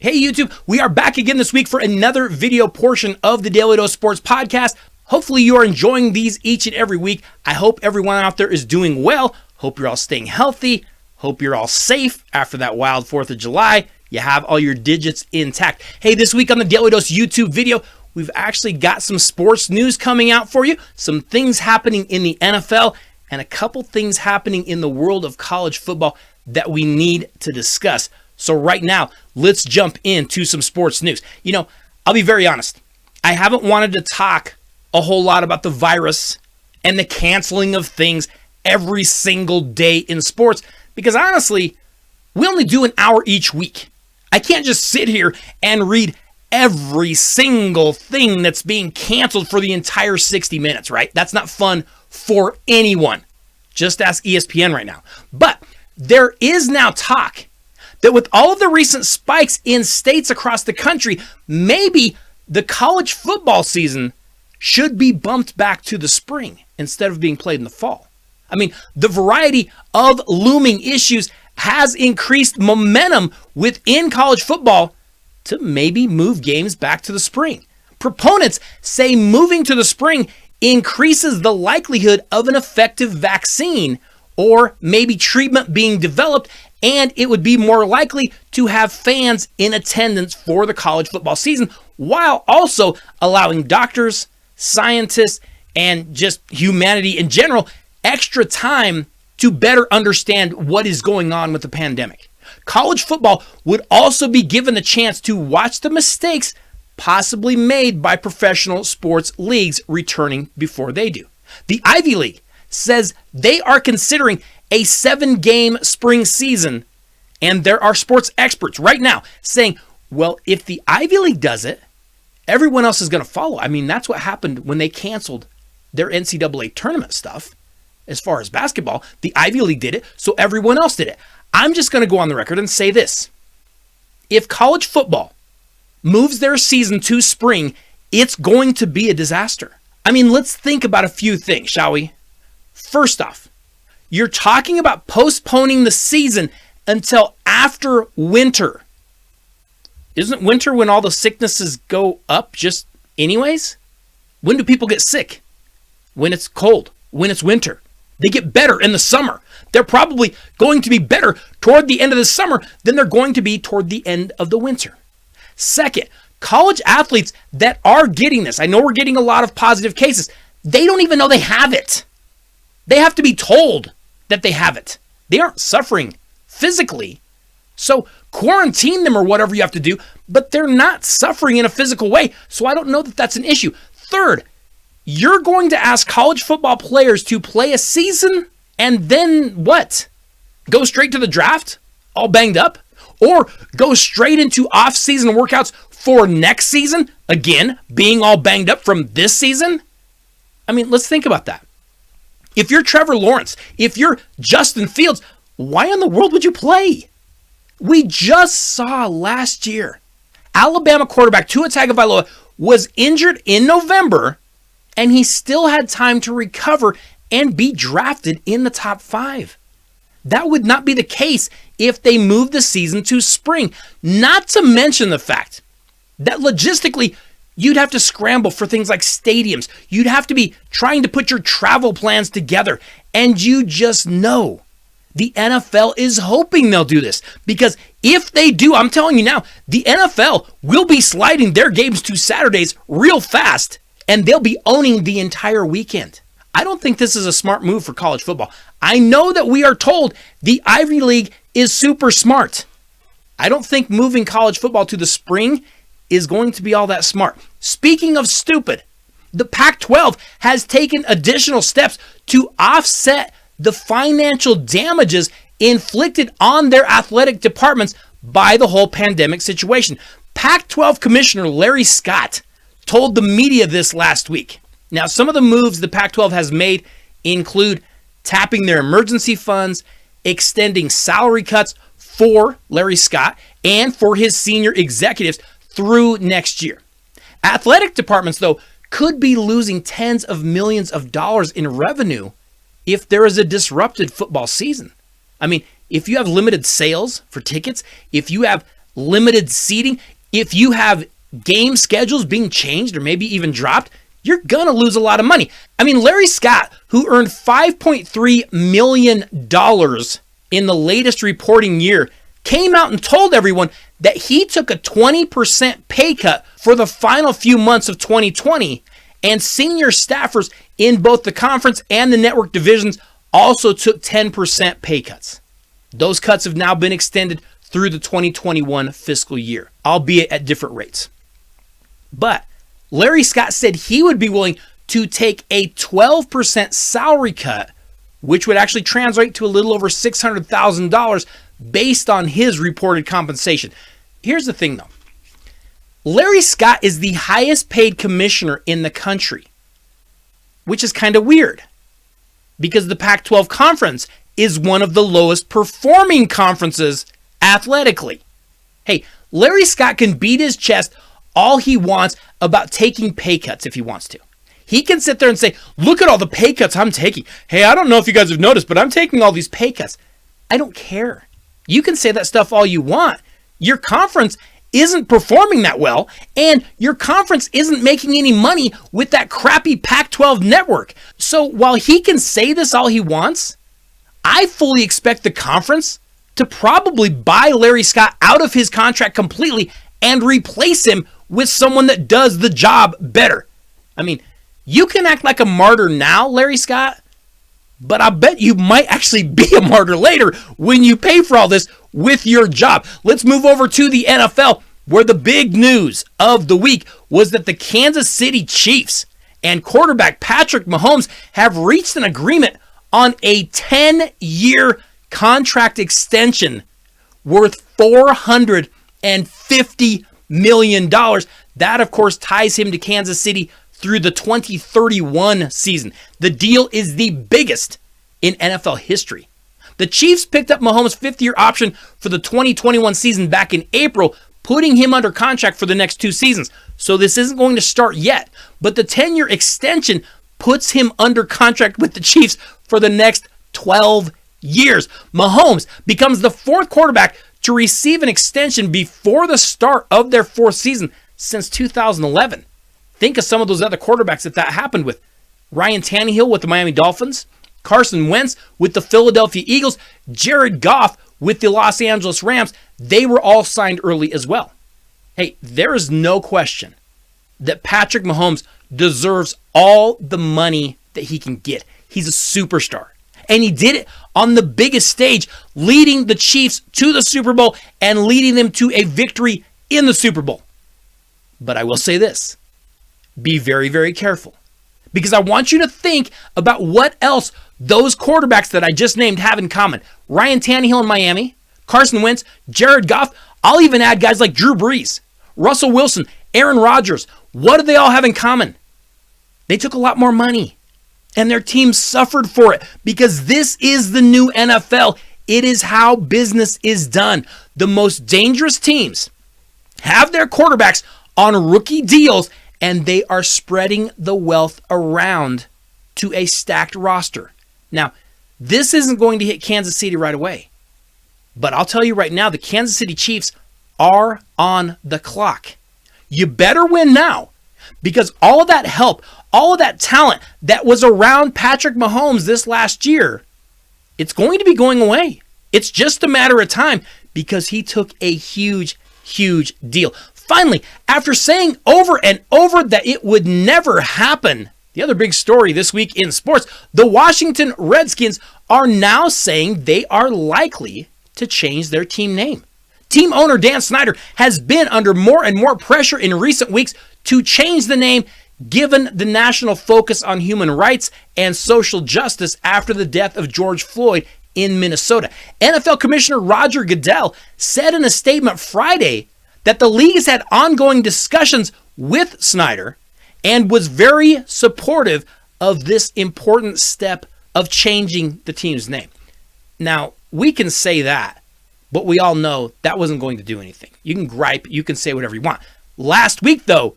Hey YouTube, we are back again this week for another video portion of the Daly Dose Sports Podcast. Hopefully you are enjoying these each and every week. I hope everyone out there is doing well. Hope you're all staying healthy. Hope you're all safe after that wild 4th of July. You have all your digits intact. Hey, this week on the Daly Dose YouTube video, we've actually got some sports news coming out for you, some things happening in the NFL, and a couple things happening in the world of college football that we need to discuss. So right now, let's jump into some sports news. You know, I'll be very honest. I haven't wanted to talk a whole lot about the virus and the canceling of things every single day in sports because honestly, we only do an hour each week. I can't just sit here and read every single thing that's being canceled for the entire 60 minutes, right? That's not fun for anyone. Just ask ESPN right now. But there is now talk that with all of the recent spikes in states across the country, maybe the college football season should be bumped back to the spring instead of being played in the fall. I mean, the variety of looming issues has increased momentum within college football to maybe move games back to the spring. Proponents say moving to the spring increases the likelihood of an effective vaccine or maybe treatment being developed, and it would be more likely to have fans in attendance for the college football season, while also allowing doctors, scientists, and just humanity in general extra time to better understand what is going on with the pandemic. College football would also be given the chance to watch the mistakes possibly made by professional sports leagues returning before they do. The Ivy League says they are considering a 7-game spring season, and there are sports experts right now saying, well, if the Ivy League does it, everyone else is going to follow. I mean, that's what happened when they canceled their NCAA tournament stuff. As far as basketball, the Ivy League did it, so everyone else did it. I'm just going to go on the record and say this. If college football moves their season to spring, it's going to be a disaster. I mean, let's think about a few things, shall we? First off, you're talking about postponing the season until after winter. Isn't winter when all the sicknesses go up just anyways? When do people get sick? When it's cold, when it's winter. They get better in the summer. They're probably going to be better toward the end of the summer than they're going to be toward the end of the winter. Second, college athletes that are getting this, I know we're getting a lot of positive cases, they don't even know they have it. They have to be told that they have it. They aren't suffering physically. So quarantine them or whatever you have to do, but they're not suffering in a physical way. So I don't know that that's an issue. Third, you're going to ask college football players to play a season and then what? Go straight to the draft, all banged up? Or go straight into off-season workouts for next season, again, being all banged up from this season? I mean, let's think about that. If you're Trevor Lawrence, if you're Justin Fields, why in the world would you play? We just saw last year, Alabama quarterback Tua Tagovailoa was injured in November, and he still had time to recover and be drafted in the top 5. That would not be the case if they moved the season to spring. Not to mention the fact that logistically, you'd have to scramble for things like stadiums. You'd have to be trying to put your travel plans together. And you just know the NFL is hoping they'll do this. Because if they do, I'm telling you now, the NFL will be sliding their games to Saturdays real fast. And they'll be owning the entire weekend. I don't think this is a smart move for college football. I know that we are told the Ivy League is super smart. I don't think moving college football to the spring is going to be all that smart. Speaking of stupid, the Pac-12 has taken additional steps to offset the financial damages inflicted on their athletic departments by the whole pandemic situation. Pac-12 Commissioner Larry Scott told the media this last week. Now, some of the moves the Pac-12 has made include tapping their emergency funds, extending salary cuts for Larry Scott and for his senior executives through next year. Athletic departments, though, could be losing tens of millions of dollars in revenue if there is a disrupted football season. I mean, if you have limited sales for tickets, if you have limited seating, if you have game schedules being changed or maybe even dropped, you're going to lose a lot of money. I mean, Larry Scott, who earned $5.3 million in the latest reporting year, came out and told everyone that he took a 20% pay cut for the final few months of 2020, and senior staffers in both the conference and the network divisions also took 10% pay cuts. Those cuts have now been extended through the 2021 fiscal year, albeit at different rates. But Larry Scott said he would be willing to take a 12% salary cut, which would actually translate to a little over $600,000 based on his reported compensation. Here's the thing though. Larry Scott is the highest paid commissioner in the country, which is kind of weird because the Pac-12 conference is one of the lowest performing conferences athletically. Hey, Larry Scott can beat his chest all he wants about taking pay cuts if he wants to. He can sit there and say, look at all the pay cuts I'm taking. Hey, I don't know if you guys have noticed, but I'm taking all these pay cuts. I don't care. You can say that stuff all you want. Your conference isn't performing that well, and your conference isn't making any money with that crappy Pac-12 network. So while he can say this all he wants, I fully expect the conference to probably buy Larry Scott out of his contract completely and replace him with someone that does the job better. I mean, you can act like a martyr now, Larry Scott, but I bet you might actually be a martyr later when you pay for all this with your job. Let's move over to the NFL, where the big news of the week was that the Kansas City Chiefs and quarterback Patrick Mahomes have reached an agreement on a 10-year contract extension worth $450 million. That, of course, ties him to Kansas City through the 2031 season. The deal is the biggest in NFL history. The Chiefs picked up Mahomes' fifth-year option for the 2021 season back in April, putting him under contract for the next 2 seasons. So this isn't going to start yet, but the 10-year extension puts him under contract with the Chiefs for the next 12 years. Mahomes becomes the 4th quarterback to receive an extension before the start of their 4th season since 2011. Think of some of those other quarterbacks that happened with. Ryan Tannehill with the Miami Dolphins, Carson Wentz with the Philadelphia Eagles, Jared Goff with the Los Angeles Rams. They were all signed early as well. Hey, there is no question that Patrick Mahomes deserves all the money that he can get. He's a superstar. And he did it on the biggest stage, leading the Chiefs to the Super Bowl and leading them to a victory in the Super Bowl. But I will say this. Be very, very careful. Because I want you to think about what else those quarterbacks that I just named have in common. Ryan Tannehill in Miami, Carson Wentz, Jared Goff. I'll even add guys like Drew Brees, Russell Wilson, Aaron Rodgers. What do they all have in common? They took a lot more money. And their teams suffered for it because this is the new NFL. It is how business is done. The most dangerous teams have their quarterbacks on rookie deals, and they are spreading the wealth around to a stacked roster. Now, this isn't going to hit Kansas City right away. But I'll tell you right now, the Kansas City Chiefs are on the clock. You better win now because all of that help, all of that talent that was around Patrick Mahomes this last year, it's going to be going away. It's just a matter of time because he took a huge, huge deal. Finally, after saying over and over that it would never happen, the other big story this week in sports, the Washington Redskins are now saying they are likely to change their team name. Team owner Dan Snyder has been under more and more pressure in recent weeks to change the name given the national focus on human rights and social justice after the death of George Floyd in Minnesota. NFL Commissioner Roger Goodell said in a statement Friday that the league has had ongoing discussions with Snyder and was very supportive of this important step of changing the team's name. Now, we can say that, but we all know that wasn't going to do anything. You can gripe, you can say whatever you want. Last week, though,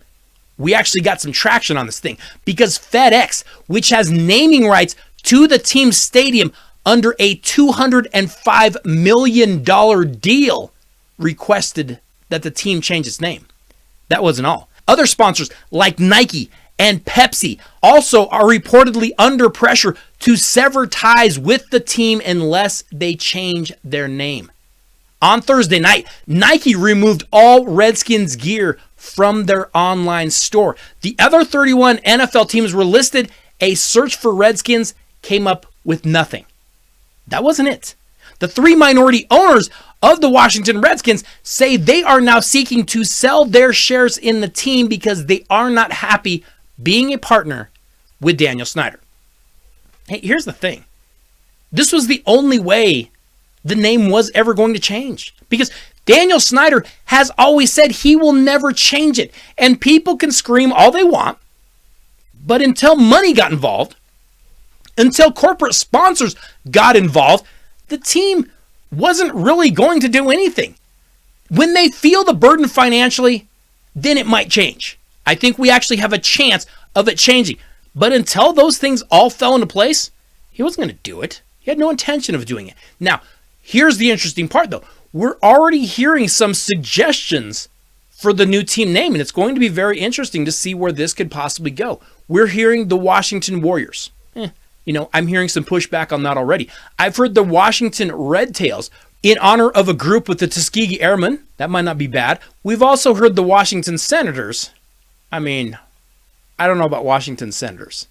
we actually got some traction on this thing because FedEx, which has naming rights to the team's stadium under a $205 million deal, requested that the team change its name. That wasn't all. Other sponsors like Nike and Pepsi also are reportedly under pressure to sever ties with the team unless they change their name. On Thursday night, Nike removed all Redskins gear from their online store. The other 31 NFL teams were listed. A search for Redskins came up with nothing. That wasn't it. The 3 minority owners of the Washington Redskins say they are now seeking to sell their shares in the team because they are not happy being a partner with Daniel Snyder. Hey, here's the thing. This was the only way the name was ever going to change, because Daniel Snyder has always said he will never change it. And people can scream all they want, but until money got involved, until corporate sponsors got involved, the team wasn't really going to do anything. When they feel the burden financially, then it might change. I think we actually have a chance of it changing. But until those things all fell into place, he wasn't going to do it. He had no intention of doing it. Now, here's the interesting part, though. We're already hearing some suggestions for the new team name, and it's going to be very interesting to see where this could possibly go. We're hearing the Washington Warriors. I'm hearing some pushback on that already. I've heard the Washington Red Tails in honor of a group with the Tuskegee Airmen. That might not be bad. We've also heard the Washington Senators. I don't know about Washington Senators.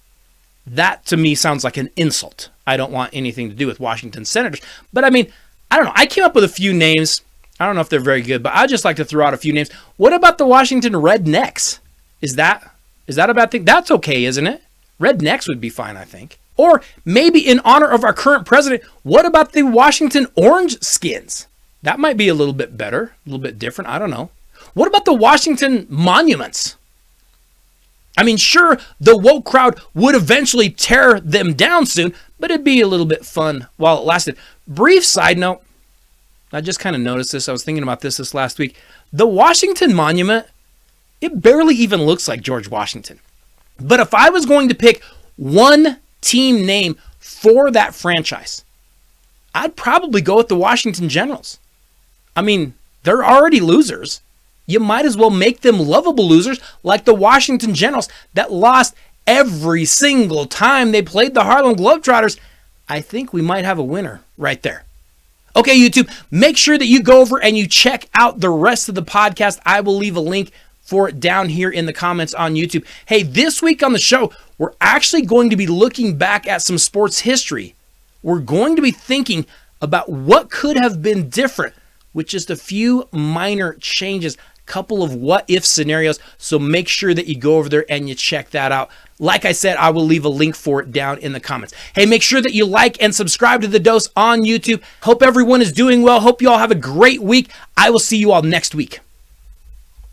That to me sounds like an insult. I don't want anything to do with Washington Senators. But I don't know. I came up with a few names. I don't know if they're very good, but I just like to throw out a few names. What about the Washington Rednecks? Is that a bad thing? That's okay, isn't it? Rednecks would be fine, I think. Or maybe in honor of our current president, what about the Washington Orange Skins? That might be a little bit better, a little bit different. I don't know. What about the Washington Monuments? Sure, the woke crowd would eventually tear them down soon, but it'd be a little bit fun while it lasted. Brief side note, I just kind of noticed this. I was thinking about this last week. The Washington Monument, it barely even looks like George Washington. But if I was going to pick one team name for that franchise, I'd probably go with the Washington Generals. They're already losers. You might as well make them lovable losers like the Washington Generals that lost every single time they played the Harlem Globetrotters. I think we might have a winner right there. Okay, YouTube, make sure that you go over and you check out the rest of the podcast. I will leave a link for it down here in the comments on YouTube. Hey, this week on the show, we're actually going to be looking back at some sports history. We're going to be thinking about what could have been different with just a few minor changes, couple of what-if scenarios. So make sure that you go over there and you check that out. Like I said, I will leave a link for it down in the comments. Hey, make sure that you like and subscribe to The Dose on YouTube. Hope everyone is doing well. Hope you all have a great week. I will see you all next week.